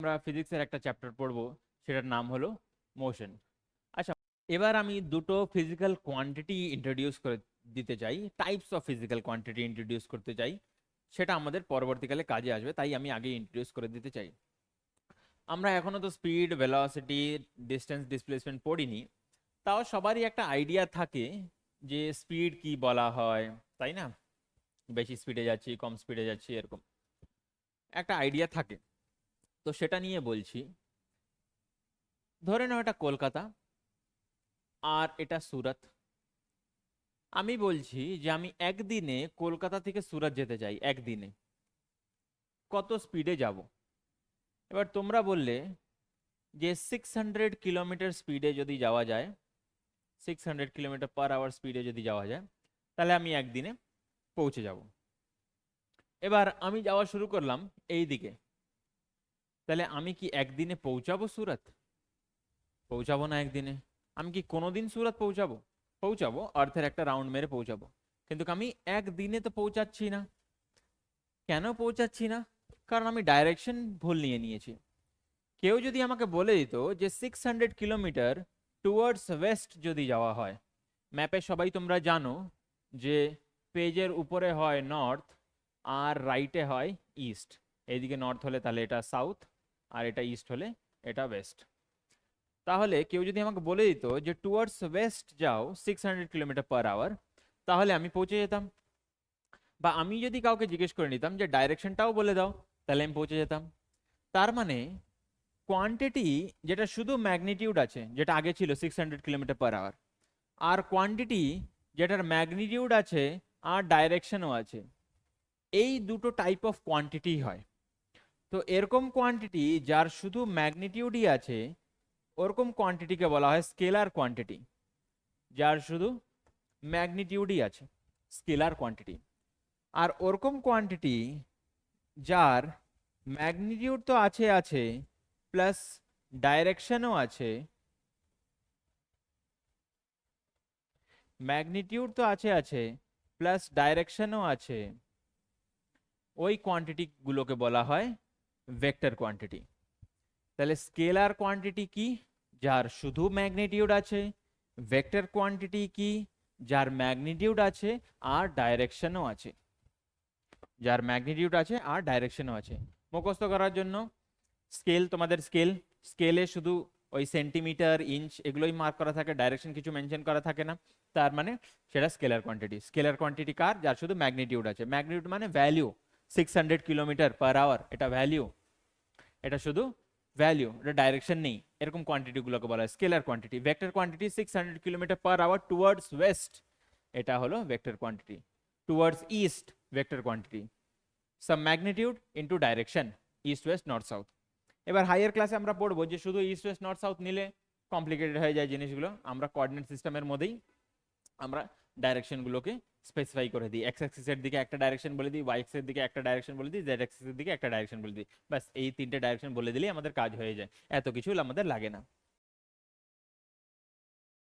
আমরা ফিজিক্সের একটা চ্যাপ্টার পড়বো, সেটার নাম হলো মোশন। আচ্ছা, এবার আমি দুটো ফিজিক্যাল কোয়ান্টিটি ইন্ট্রোডিউস করে দিতে চাই, types of physical quantity introduce করতে চাই। সেটা আমাদের পরবর্তীকালে কাজে আসবে, তাই আমি আগে ইন্ট্রোডিউস করে দিতে চাই। আমরা এখনো তো স্পিড, ভেলোসিটি, ডিস্টেন্স, ডিসপ্লেসমেন্ট পড়িনি। তাও সবারই একটা আইডিয়া থাকে যে স্পিড কি বলা হয়, তাই না? বেশি স্পিডে যাচ্ছি, কম স্পিডে যাচ্ছি, এরকম একটা আইডিয়া থাকে। তো সেটা নিয়ে বলছি। ধরে নাও এটা কলকাতা আর এটা সুরত। আমি বলছি যে আমি একদিনে কলকাতা থেকে সুরত যেতে চাই, একদিনে কত স্পিডে যাব? এবার তোমরা বললে যে 600 কিলোমিটার স্পিডে যদি যাওয়া যায়, 600 কিলোমিটার পার আওয়ার স্পিডে যদি যাওয়া যায়, তাহলে আমি একদিনে পৌঁছে যাব। এবার আমি যাওয়া শুরু করলাম এই দিকে, তাহলে আমি কি একদিনে পৌঁছাবো সুরত? পৌঁছাবো না একদিনে। আমি কি কোনোদিন সুরত পৌঁছাবো? পৌঁছাবো, আর্থের একটা রাউন্ড মেরে পৌঁছাবো, কিন্তু আমি একদিনে তো পৌঁছাচ্ছি না। কেন পৌঁছাচ্ছি না? কারণ আমি ডাইরেকশন ভুল নিয়ে নিয়েছি। কেউ যদি আমাকে বলে দিত যে 600 কিলোমিটার টুয়ার্ডস ওয়েস্ট যদি যাওয়া হয়, ম্যাপে সবাই তোমরা জানো যে পেজের উপরে হয় নর্থ আর রাইটে হয় ইস্ট। এইদিকে নর্থ হলে তাহলে এটা সাউথ, আর এটা ইস্ট হলে এটা ওয়েস্ট। তাহলে কেউ যদি আমাকে বলে দিত যে টুয়ার্ডস ওয়েস্ট যাও 600 কিলোমিটার পার আওয়ার, তাহলে আমি পৌঁছে যেতাম। বা আমি যদি কাউকে জিজ্ঞেস করে নিতাম যে ডাইরেকশনটাও বলে দাও, তাহলে আমি পৌঁছে যেতাম। তার মানে কোয়ান্টিটি যেটা শুধু ম্যাগনিটিউড আছে, যেটা আগে ছিল 600 কিলোমিটার পার আওয়ার, আর কোয়ান্টিটি যেটার ম্যাগনিটিউড আছে আর ডাইরেকশনও আছে, এই দুটো টাইপ অফ কোয়ান্টিটি হয়। তো এরকম কোয়ান্টিটি যার শুধু ম্যাগনিটিউডই আছে, ওরকম কোয়ান্টিটিকে বলা হয় স্কেলার কোয়ান্টিটি। যার শুধু ম্যাগনিটিউডই আছে, স্কেলার কোয়ান্টিটি। আর ওরকম কোয়ান্টিটি যার ম্যাগনিটিউড তো আছে আছে প্লাস ডাইরেকশনও আছে, ম্যাগনিটিউড তো আছে আছে প্লাস ডাইরেকশনও আছে, ওই কোয়ান্টিটি গুলোকে বলা হয় ভেক্টর কোয়ান্টিটি। তাহলে স্কেলার কোয়ান্টিটি কি? যার শুধু ম্যাগনিটিউড আছে। ভেক্টর কোয়ান্টিটি কি? যার ম্যাগনিটিউড আছে আর ডাইরেকশনও আছে। যার ম্যাগনিটিউড আছে আর ডাইরেকশনও আছে। মুখস্থ করার জন্য স্কেল, তোমাদের স্কেল, স্কেলে শুধু ওই সেন্টিমিটার, ইঞ্চ এগুলোই মার্ক করা থাকে, ডাইরেকশন কিছু মেনশন করা থাকে না। তার মানে সেটা স্কেলার কোয়ান্টিটি। স্কেলার কোয়ান্টিটি কার? যার শুধু ম্যাগনিটিউড আছে। ম্যাগনিটিউড মানে ভ্যালু। 600 কিলোমিটার পার আওয়ার এটা ভ্যালু, এটা শুধু ভ্যালু, এটা ডাইরেকশন নেই। এরকম কোয়ান্টিটি গুলোকে বলা হয় scalar quantity. Vector quantity 600 kilometre per hour towards west, এটা হলো vector quantity. Towards east vector quantity, some magnitude into direction, east west north south. এবার হাইয়ার ক্লাসে আমরা পড়বো যে শুধু ইস্ট ওয়েস্ট নর্থ সাউথ নিলে কমপ্লিকেটেড হয়ে যায় জিনিসগুলো। আমরা কোঅর্ডিনেট সিস্টেমের মধ্যেই আমরা ডাইরেকশনগুলোকে স্পেসিফাই করে দিই। এক্স অ্যাক্সিসের দিকে একটা ডাইরেকশন বলে দিই, ওয়াই অ্যাক্সিসের দিকে একটা ডাইরেকশন বলে দিই, জেড অ্যাক্সিসের দিকে একটা ডাইরেকশন বলে দিই। ব্যাস এই তিনটে ডাইরেকশন বলে দিলেই আমাদের কাজ হয়ে যায়, এত কিছু আমাদের লাগে না।